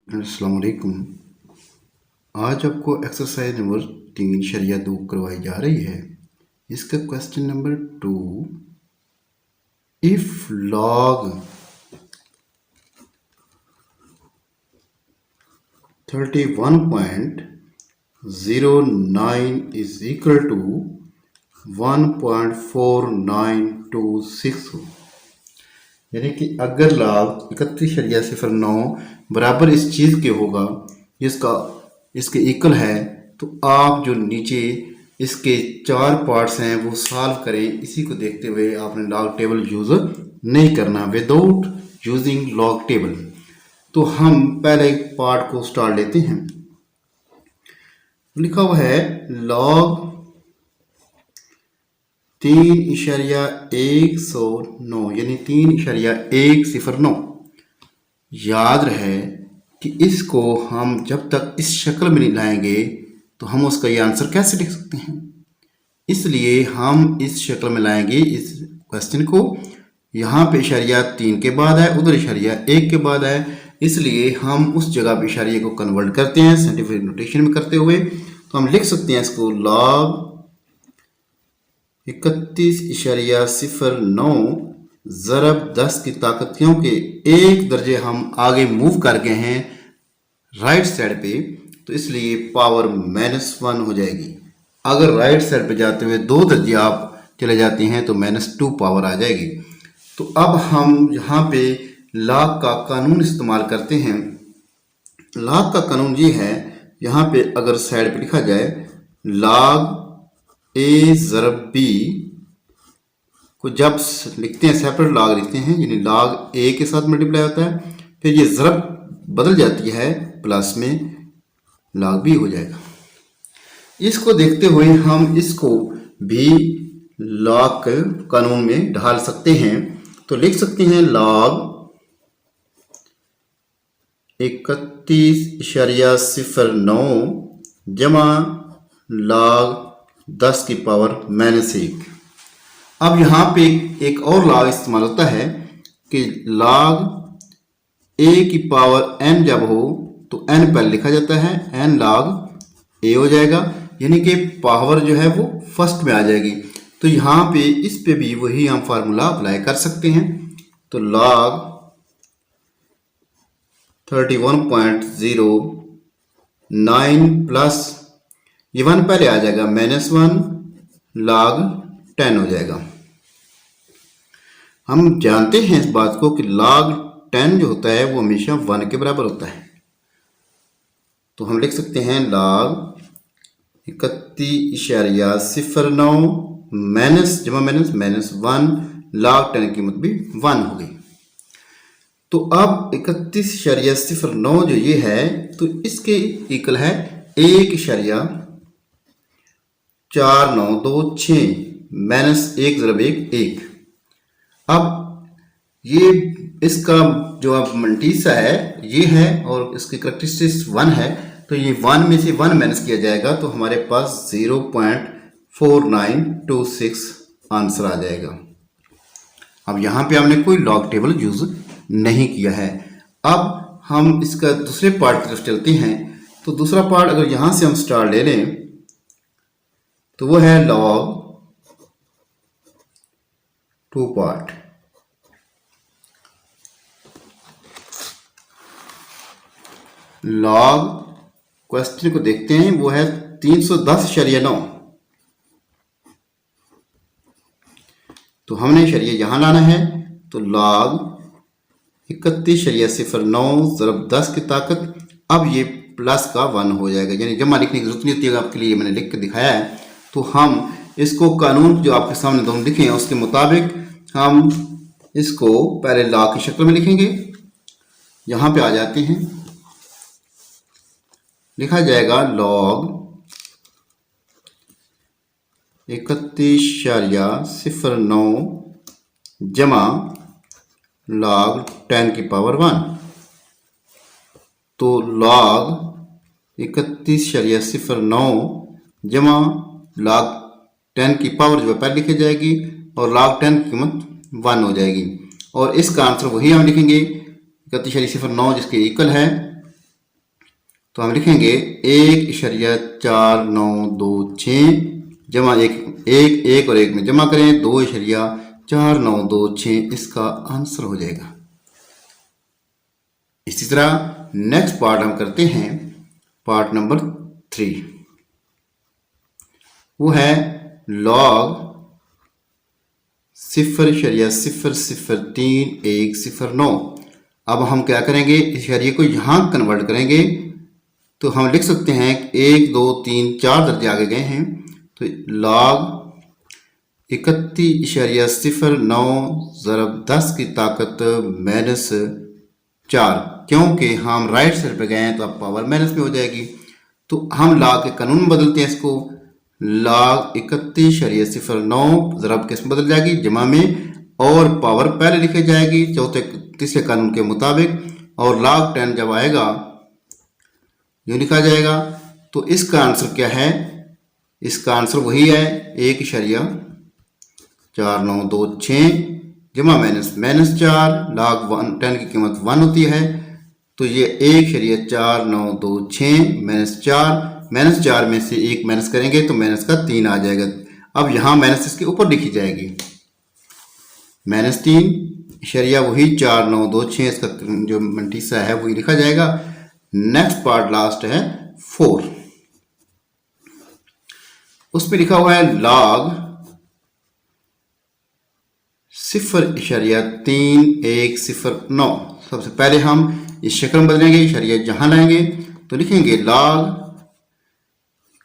अस्सलाम वालेकुम। आज आपको एक्सरसाइज नंबर 3 शरिया 2 करवाई जा रही है। इसका question number 2, if log 31.09 is equal to 1.4926 हो, यानी कि अगर लॉग 31.09 बराबर इस चीज़ के होगा जिसका इसके इक्वल है, तो आप जो नीचे इसके 4 पार्ट्स हैं वो सॉल्व करें। इसी को देखते हुए आपने लॉग टेबल यूज़ नहीं करना, विदाउट यूजिंग लॉग टेबल। तो हम पहले एक पार्ट को स्टार्ट लेते हैं। लिखा हुआ है लॉग 3.109 यानी 3.109। याद रहे कि इसको हम जब तक इस शक्ल में नहीं लाएंगे तो हम उसका ये आंसर कैसे लिख सकते हैं। इसलिए हम इस शक्ल में लाएंगे इस क्वेश्चन को। यहाँ पे इशारिया 3 के बाद है, उधर इशारिया 1 के बाद है, इसलिए हम उस जगह पे इशारिये को कन्वर्ट करते हैं साइंटिफिक नोटेशन में करते हुए। तो हम लिख सकते हैं इसको लॉग 31.09 ज़रब 10 की ताकत, क्योंकि एक दर्जे हम आगे मूव कर गए हैं राइट साइड पे, तो इसलिए पावर -1 हो जाएगी। अगर राइट साइड पे जाते हुए 2 दर्जे आप चले जाते हैं तो -2 पावर आ जाएगी। तो अब हम यहाँ पे लॉग का कानून इस्तेमाल करते हैं। लॉग का कानून ये है, यहाँ पे अगर साइड पे लिखा जाए लॉग ए ज़रब बी को जब लिखते हैं सेपरेट लॉग लिखते हैं, यानी लॉग ए के साथ मल्टीप्लाई होता है, फिर ये ज़रब बदल जाती है प्लस में लॉग बी हो जाएगा। इसको देखते हुए हम इसको भी लॉग के कानून में ढाल सकते हैं। तो लिख सकते हैं लॉग 31.09 जमा लॉग 10 की पावर -1। अब यहाँ पे एक और लॉग इस्तेमाल होता है कि लॉग ए की पावर n जब हो तो n पहले लिखा जाता है, n लॉग ए हो जाएगा, यानी कि पावर जो है वो फर्स्ट में आ जाएगी। तो यहाँ पे इस पे भी वही हम फार्मूला अप्लाई कर सकते हैं। तो लॉग 31.09 प्लस ये 1 पहले आ जाएगा -1 लॉग 10 हो जाएगा। हम जानते हैं इस बात को कि लॉग 10 जो होता है वो हमेशा 1 के बराबर होता है। तो हम लिख सकते हैं लॉग 31.09 माइनस जमा माइनस -1 लॉग 10 की कीमत भी 1 हो गई। तो अब 31.09 जो ये है तो इसके इक्वल है 1.4926 -1 ज़रब 1। अब ये इसका जो अब मल्टीसा है ये है और इसकी करेक्टरिस्टिक्स 1 है, तो ये 1 में से 1 माइनस किया जाएगा तो हमारे पास 0.4926 आंसर आ जाएगा। अब यहाँ पे हमने कोई लॉग टेबल यूज नहीं किया है। अब हम इसका दूसरे पार्ट की तरफ चलते हैं। तो दूसरा पार्ट अगर यहाँ से हम स्टार ले लें तो वो है लॉग 2 पार्ट। लॉग क्वेश्चन को देखते हैं, वो है 310.9। तो हमने शरिया यहां लाना है, तो लॉग 31.09 ज़रब 10 की ताकत, अब ये प्लस का 1 हो जाएगा, यानी जमा लिखने की जरूरत नहीं होती है, आपके लिए मैंने लिख के दिखाया है। तो हम इसको कानून जो आपके सामने दोनों लिखे हैं उसके मुताबिक हम इसको पहले लॉग की शक्ल में लिखेंगे। यहाँ पे आ जाते हैं, लिखा जाएगा लॉग 31.09 जमा लॉग 10 की पावर 1। तो लॉग 31.09 जमा लॉग 10 की पावर जो है पहले लिखी जाएगी और लॉग 10 की कीमत 1 हो जाएगी। और इसका आंसर वही हम लिखेंगे 31.09 जिसके इक्वल है तो हम लिखेंगे 1.4926 जमा एक और एक में जमा करें 2.4926, इसका आंसर हो जाएगा। इसी तरह नेक्स्ट पार्ट हम करते हैं, पार्ट नंबर 3, वो है लॉग 0.0031109। अब हम क्या करेंगे, इस इशारे को यहाँ कन्वर्ट करेंगे तो हम लिख सकते हैं 1 2 3 4 दर्जे आगे गए हैं, तो लॉग 31.09 ज़रब 10 की ताकत -4, क्योंकि हम राइट साइड पे गए हैं तो अब पावर माइनस में हो जाएगी। तो हम लॉग के कानून में बदलते हैं इसको, लॉग 31.09 ज़रब किस में बदल जाएगी, जमा में, और पावर पहले लिखी जाएगी तीसरे कानून के मुताबिक, और log 10 जब आएगा यूँ लिखा जाएगा। तो इसका आंसर क्या है, इसका आंसर वही है 1.4926 जमा -4, log 10 की कीमत 1 होती है, तो ये 1.4926 -4 में से 1 माइनस करेंगे तो माइनस का 3 आ जाएगा। अब यहाँ माइनस इसके ऊपर लिखी जाएगी, -3 इशारिया वही 4926, इसका जो मंटीसा है वही लिखा जाएगा। नेक्स्ट पार्ट लास्ट है 4, उसमें लिखा हुआ है log 0.3109। सबसे पहले हम इस शक्ल में बदलेंगे, इशारिया जहां लाएंगे तो लिखेंगे log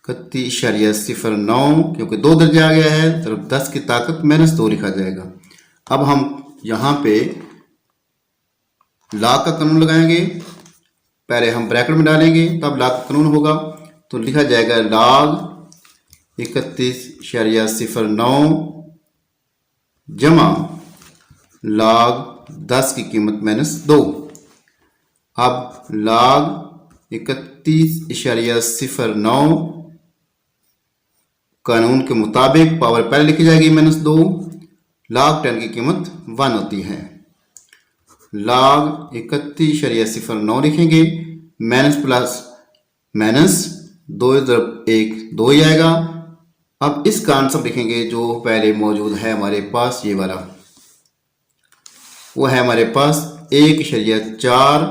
31.09, क्योंकि 2 दर्जे आ गया है तो 10 की ताकत -2 लिखा जाएगा। अब हम यहाँ पे log का कानून लगाएंगे, पहले हम ब्रैकेट में डालेंगे तब log का कानून होगा, तो लिखा जाएगा log 31.09 जमा log 10 की कीमत -2। अब log 31.09 कानून के मुताबिक पावर पहले लिखी जाएगी -2, log 10 की कीमत 1 होती है। log 31.09 लिखेंगे, माइनस प्लस माइनस 2 × 1 2 ही आएगा। अब इसका आंसर लिखेंगे जो पहले मौजूद है हमारे पास, ये वाला वो है हमारे पास 1.4926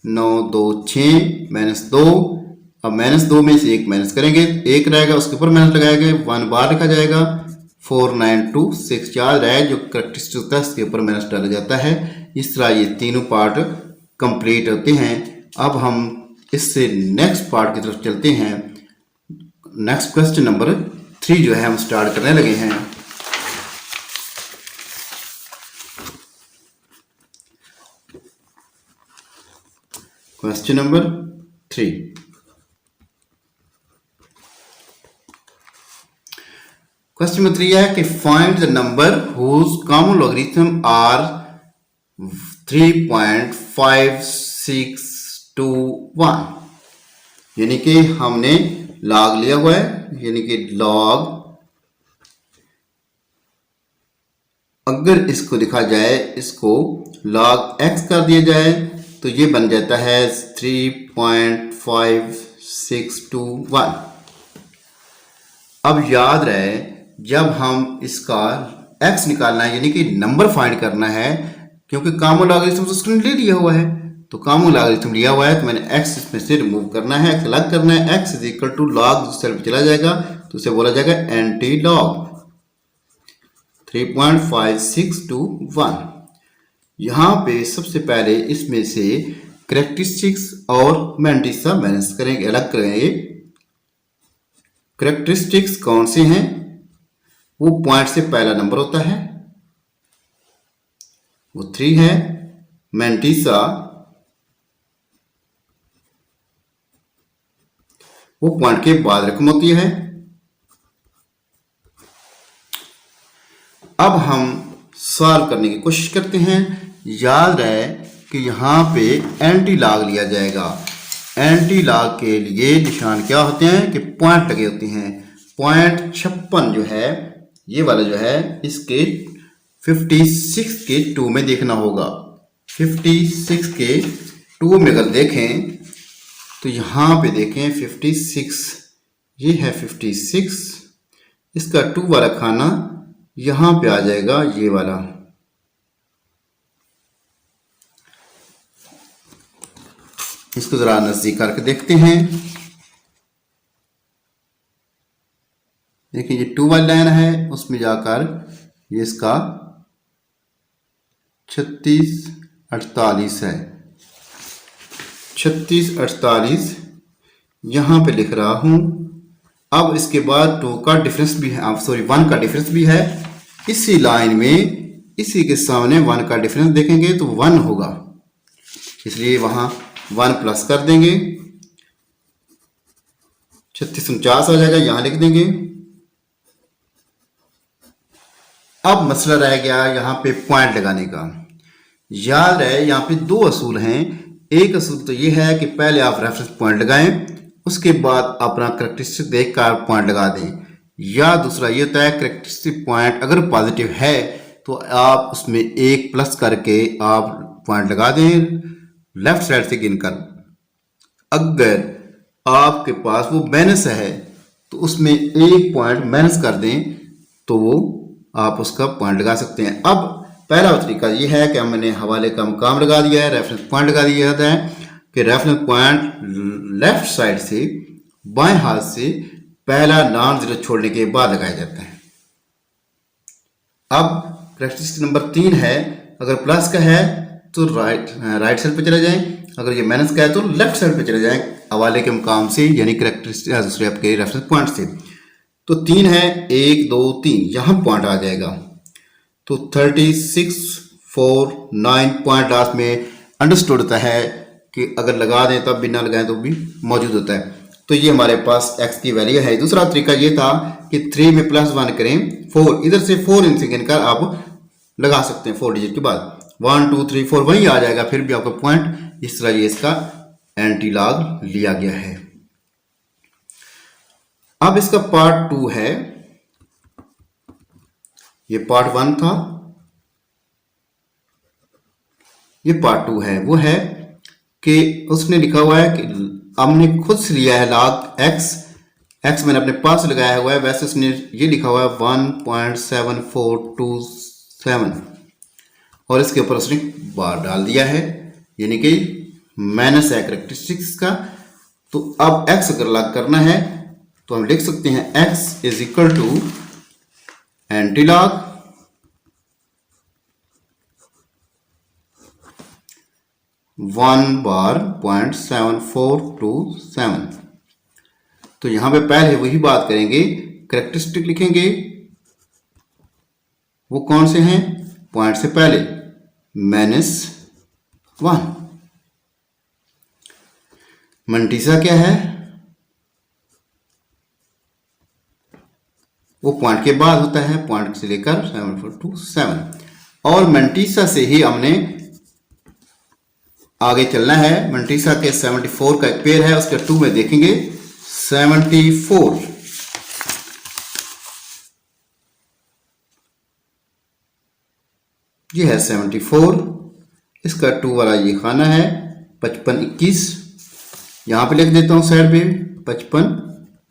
-2। अब -2 में से 1 माइनस करेंगे, 1 रहेगा उसके ऊपर माइनस लगाएंगे, 1 बार लिखा जाएगा, 4926 रहे जो करेक्टरिस्टिक होता है उसके ऊपर माइनस डाला जाता है। इस तरह ये तीनों पार्ट कंप्लीट होते हैं। अब हम इससे नेक्स्ट पार्ट की तरफ चलते हैं। नेक्स्ट क्वेश्चन नंबर 3 जो है हम स्टार्ट करने लगे हैं। क्वेश्चन नंबर 3, क्वेश्चन नंबर 3 है कि find the number whose common logarithm are 3.5621, यानी कि हमने log लिया हुआ है, यानी कि log अगर इसको लिखा जाए, इसको log x कर दिया जाए तो ये बन जाता है 3.5621। अब याद रहे जब हम इसका x निकालना है, यानी कि नंबर फाइंड करना है, क्योंकि कॉमन लॉगरिथम तो स्टूडेंट ले लिया हुआ है, तो कॉमन लॉगरिथम लिया हुआ है तो मैंने x इसमें से रिमूव करना है, x अलग करना है। x is equal to log सेल पे चला जाएगा तो उसे बोला जाएगा एंटी लॉग 3.5621। यहाँ पे सबसे पहले इसमें से करेक्टरिस्टिक्स और मैंटिसा माइनस करेंगे, अलग करेंगे। करेक्टरिस्टिक्स कौन से हैं, वो पॉइंट से पहला नंबर होता है, वो 3 है। मैंटिसा वो पॉइंट के बाद रकम होती है। अब हम सॉल्व करने की कोशिश करते हैं। याद रहे कि यहाँ पे एंटी लॉग लिया जाएगा। एंटी लॉग के लिए निशान क्या होते हैं कि पॉइंट लगे होते हैं। पॉइंट 56 जो है, ये वाला जो है, इसके 56 के 2 में देखना होगा। 56 के 2 में अगर देखें तो यहाँ पे देखें 56, ये है 56, इसका 2 वाला खाना यहाँ पे आ जाएगा, ये वाला। इसको जरा नजदीक करके देखते हैं। देखिए ये 2 वाली लाइन है, उसमें जाकर ये इसका 36 48 है, 36 48 यहाँ पे लिख रहा हूँ। अब इसके बाद 2 का डिफरेंस भी है, सॉरी 1 का डिफरेंस भी है। इसी लाइन में इसी के सामने 1 का डिफरेंस देखेंगे तो 1 होगा, इसलिए वहां 1 प्लस कर देंगे, 36 49 आ जाएगा, यहां लिख देंगे। अब मसला रह गया यहाँ पे पॉइंट लगाने का। याद रहे यहाँ पे 2 असूल हैं। एक असूल तो ये है कि पहले आप रेफरेंस पॉइंट लगाएं, उसके बाद अपना करैक्टरिस्टिक देखकर पॉइंट लगा दें, या दूसरा ये होता है करैक्टरिस्टिक पॉइंट अगर पॉजिटिव है तो आप उसमें 1 प्लस करके आप पॉइंट लगा दें लेफ्ट साइड से गिनकर। अगर आपके पास वो माइनस है तो उसमें 1 पॉइंट माइनस कर दें तो वो आप उसका पॉइंट लगा सकते हैं। अब पहला तरीका ये है कि हमने हवाले का मुकाम लगा दिया है, रेफरेंस पॉइंट लगा दिया जाता है कि रेफरेंस पॉइंट लेफ्ट साइड से बाएं हाथ से पहला नॉन जीरो छोड़ने के बाद लगाया जाता है। अब करैक्टरिस्टिक नंबर 3 है, अगर प्लस का है तो राइट साइड पे चले जाएं, अगर ये माइनस का है तो लेफ्ट साइड पे चले जाएं हवाले के मुकाम से, यानी करैक्टरिस्टिक दूसरे आपके रेफरेंस पॉइंट से। तो 3 है, 1 2 3 यहां पॉइंट आ जाएगा। तो 36 4 9 पॉइंट लास्ट में अंडरस्टूड होता है कि अगर लगा दें तब भी ना लगाएं तो भी मौजूद होता है। तो ये हमारे पास x की वैल्यू है। दूसरा तरीका ये था कि 3 में +1 करें, 4 इधर से 4 इनसे गिनकर आप लगा सकते हैं 4 डिजिट के बाद 1 2 3 4 वही आ जाएगा, फिर भी आपका पॉइंट। इस तरह ये इसका एंटी लॉग लिया गया है। अब इसका पार्ट 2 है, ये पार्ट 1 था, ये पार्ट 2 है। वो है कि उसने लिखा हुआ है कि हमने खुद से लिया है लॉग x मैंने अपने पास लगाया हुआ है, वैसे उसने ये लिखा हुआ है 1.7427 और इसके ऊपर उसने बार डाल दिया है, यानी कि माइनस है करैक्टरिस्टिक्स का। तो अब x अगर लॉग करना है तो हम लिख सकते हैं x is equal to antilog 1/.7427। तो यहां पे पहले वही बात करेंगे, करैक्टरिस्टिक लिखेंगे, वो कौन से हैं, पॉइंट से पहले -1। मंटीसा क्या है, वो पॉइंट के बाद होता है, पॉइंट से लेकर 7427। और मंटीसा से ही हमने आगे चलना है। मंटीसा के 74 का एक पेयर है, उसके 2 में देखेंगे 74, ये है 74, इसका 2 वाला ये खाना है 55 21, यहां पे लिख देता हूं साइड पे 55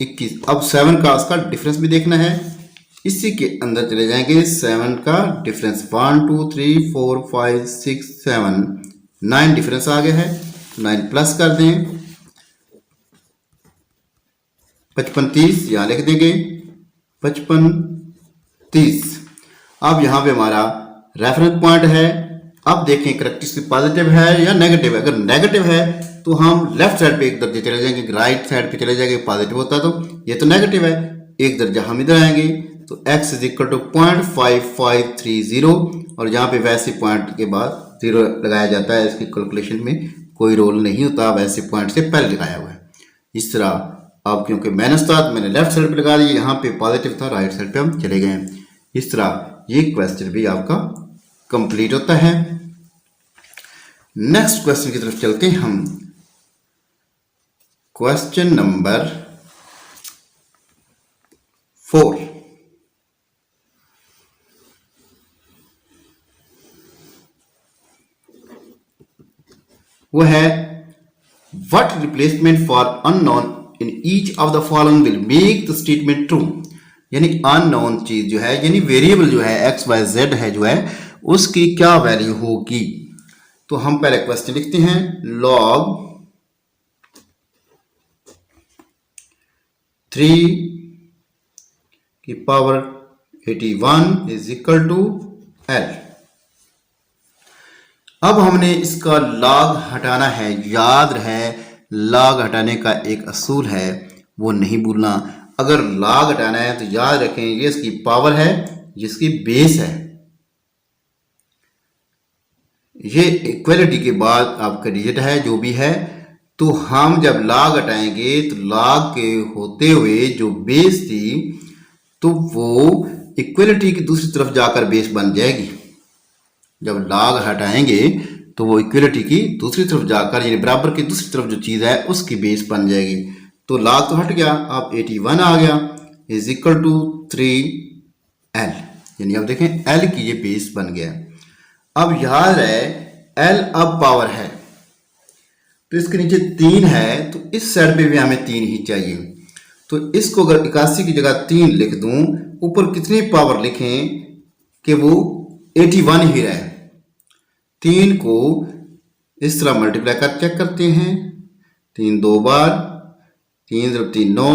21। अब 7 का उसका डिफरेंस भी देखना है, इसी के अंदर चले जाएंगे। 7 का डिफरेंस 1 2 3 4 5 6 7 9 डिफरेंस आ गया है, 9 प्लस कर दें 55 30 यहां लिख देंगे 55 30। अब यहां पे हमारा रेफरेंस पॉइंट है। अब देखें करैक्टरिस्टिक पॉजिटिव है या नेगेटिव है। अगर नेगेटिव है तो हम लेफ्ट साइड पे एक दर्जे चले जाएंगे, राइट साइड पे चले जाएंगे। पॉजिटिव होता तो ये तो नेगेटिव है, एक दर्जा हम इधर आएंगे तो x इज इक्वल टू 0.5530 और यहाँ पे वैसे पॉइंट के बाद 0 लगाया जाता है, इसकी कैलकुलेशन में कोई रोल नहीं होता, वैसे पॉइंट से पहले लगाया हुआ है। इस तरह अब क्योंकि माइनस था तो मैंने लेफ्ट साइड पे लगा दिया, यहाँ पे पॉजिटिव था, राइट साइड पे हम चले गए। इस तरह ये क्वेश्चन भी आपका कंप्लीट होता है। नेक्स्ट क्वेश्चन की तरफ चलते हैं हम। क्वेश्चन नंबर 4, वो है what what replacement for unknown in each of the following will make the statement true। यानी अननोन चीज जो है यानी वेरिएबल जो है एक्स वाई जेड है जो है उसकी क्या वैल्यू होगी। तो हम पहले क्वेश्चन लिखते हैं log 3 की power 81 is equal to L। अब हमने इसका log हटाना है। याद रहे log हटाने का एक असूल है वो नहीं भूलना। अगर log हटाना है तो याद रखें ये इसकी पावर है जिसकी बेस है। ये इक्वलिटी के बाद आपका डिजिट है जो भी है। तो हम जब log हटाएंगे तो log के होते हुए जो बेस थी तो वो इक्वलिटी की दूसरी तरफ जाकर बेस बन जाएगी। जब log हटाएंगे तो वो इक्वलिटी की दूसरी तरफ जाकर यानी बराबर की दूसरी तरफ जो चीज है उसकी बेस बन जाएगी। तो log तो हट गया, अब 81 आ गया इज इक्वल टू 3L। यानी अब देखें L की ये बेस बन गया। अब याद रहे L अब पावर है तो इसके नीचे 3 है तो इस साइड पे भी हमें 3 ही चाहिए। तो इसको अगर 81 की जगह 3 लिख दूं, ऊपर कितनी पावर लिखें कि वो 81 ही रहे। 3 को इस तरह मल्टीप्लाई कर चेक करते हैं। 3 दो बार, 3 × 3 9,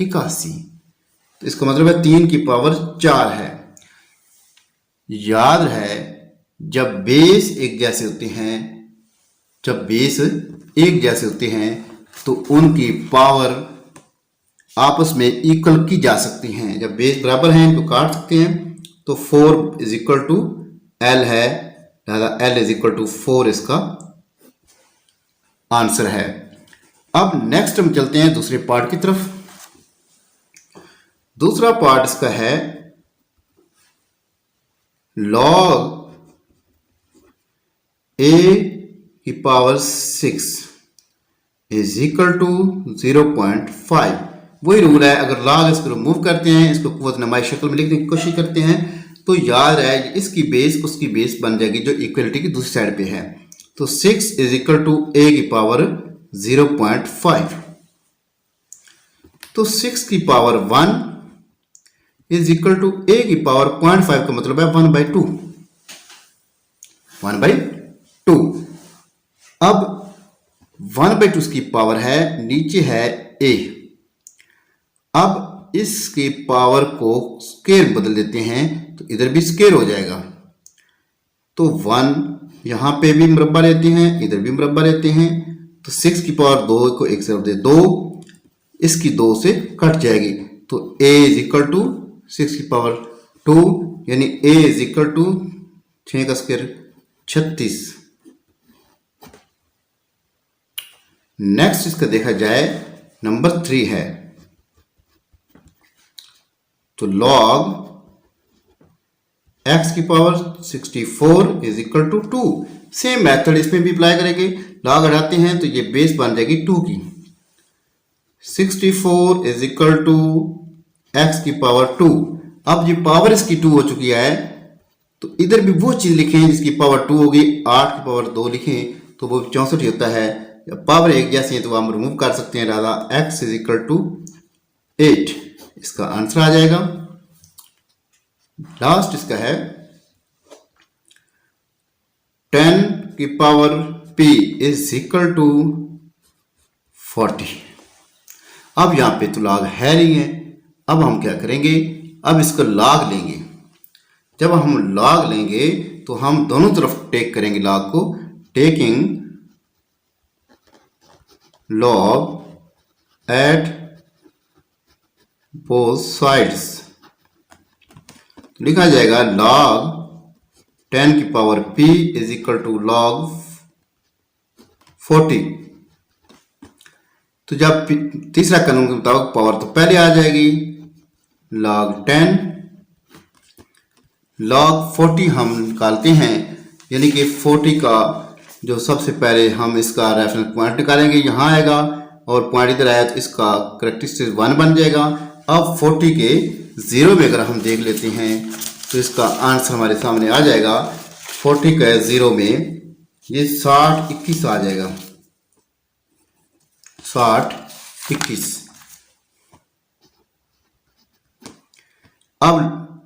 81। तो इसका मतलब है 3 की पावर 4 है। याद है जब बेस एक जैसे होते हैं, जब बेस एक जैसे होते हैं तो उनकी पावर आपस में इक्वल की जा सकती हैं। जब बेस बराबर हैं इनको काट सकते हैं। तो 4 इज इक्वल टू L है, लिहाजा L इज इक्वल टू 4 इसका आंसर है। अब नेक्स्ट हम चलते हैं दूसरे पार्ट की तरफ। दूसरा पार्ट इसका है log a की पावर 6 इज इक्वल टू 0.5। वही रूल है, अगर log इसको रिमूव करते हैं, इसको कुव्वत नमाई शक्ल में लिखने की कोशिश करते हैं तो याद रहे इसकी बेस उसकी बेस बन जाएगी जो इक्वलिटी की दूसरी साइड पे है। तो 6 इज इक्वल टू a की पावर 0.5। तो 6 की पावर 1 इज इक्वल टू a की पावर 0.5 का मतलब है 1/2। 1/2। अब 1/2 इसकी पावर है, नीचे है a। अब इसकी पावर को स्केयर बदल देते हैं तो इधर भी स्केयर हो जाएगा। तो 1 यहां पे भी मुरब्बा लेते हैं, इधर भी मुरब्बा लेते हैं। तो 6 की पावर 2 को एक से दे 2, इसकी 2 से कट जाएगी। तो a इज इक्वल टू 6 की पावर 2 यानी a इज इक्वल टू 6 का स्क्वायर 36। नेक्स्ट इसका देखा जाए नंबर 3 है। तो log x की power 64 is equal to 2। Same method इसमें भी अप्लाई करेंगे। log हटाते हैं तो ये बेस बन जाएगी 2 की। 64 इज इक्वल टू x की पावर 2। अब ये पावर इसकी 2 हो चुकी है तो इधर भी वो चीज लिखें जिसकी पावर 2 होगी। 8 की पावर 2 लिखें तो वो 64 ही होता है। जब पावर एक जैसी है तो हम रिमूव कर सकते हैं, राधा x इज इक्वल टू 8 इसका आंसर आ जाएगा। लास्ट इसका है 10 की power p is equal to 40। अब यहां पे तो log है नहीं है। अब हम क्या करेंगे, अब इसको log लेंगे। जब हम log लेंगे तो हम दोनों तरफ टेक करेंगे log को। Taking log at both sides तो लिखा जाएगा log 10 की power p is equal to log 40। तो जब तीसरा कानून के मुताबिक पावर तो पहले आ जाएगी log 10 log 40 हम निकालते हैं, यानी कि 40 का जो सबसे पहले हम इसका रेफरेंस पॉइंट निकालेंगे, यहाँ आएगा और पॉइंट इधर आया तो इसका करेक्टरिस्टिक 1 बन जाएगा। अब 40 के 0 में अगर हम देख लेते हैं तो इसका आंसर हमारे सामने आ जाएगा। 40 का 0 में ये 60 21 आ जाएगा, 60 21। अब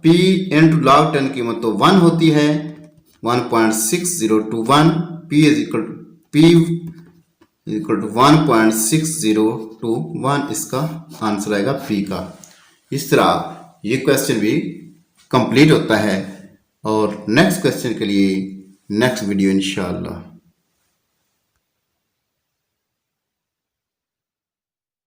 P इंटू log 10 की कीमत तो 1 होती है, 1.6021, P इज इक्वल टू 1.6021, इसका आंसर आएगा P का। इस तरह ये क्वेश्चन भी कंप्लीट होता है। और नेक्स्ट क्वेश्चन के लिए नेक्स्ट वीडियो इंशाअल्लाह।